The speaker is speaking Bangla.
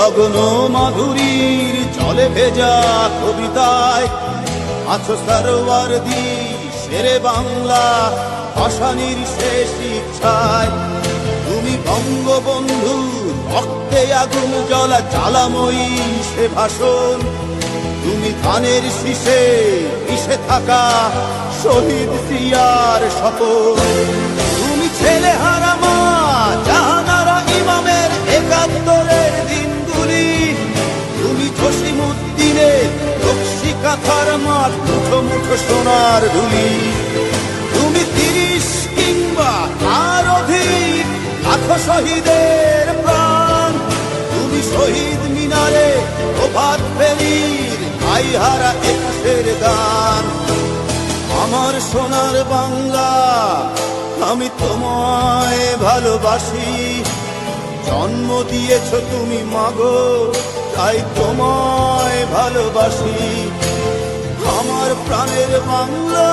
লগ্ন মাধুরীর জলে ভেজা কবিতায় আছো সরওয়ারদি শেরে বাংলা ভাষানির শেষ ইচ্ছায়। তুমি বঙ্গবন্ধু রক্তে আগুন জ্বলা জ্বালাময়ী সে ভাষণ। তুমি ধানের শীষে মিশে থাকা শহীদ জিয়ার শপথ। তুমি ছেলে হারা মা জাহানারা ইমামের একাত্তরের দিনগুলি। তুমি জসিমউদ্দিনের রক্সি কাঁথার মাঠ মুঠো মুঠো সোনার ধুলি। তুমি ৩০ কিংবা তার অধিক লাখো শহীদের প্রাণ। তুমি শহীদ মিনারে প্রভাত ফেরির আইহারা একুশের গান। আমার সোনার বাংলা আমি তোমায় ভালোবাসি। জন্ম দিয়েছ তুমি মাগো তাই তোমায় ভালোবাসি। আমার প্রাণের বাংলা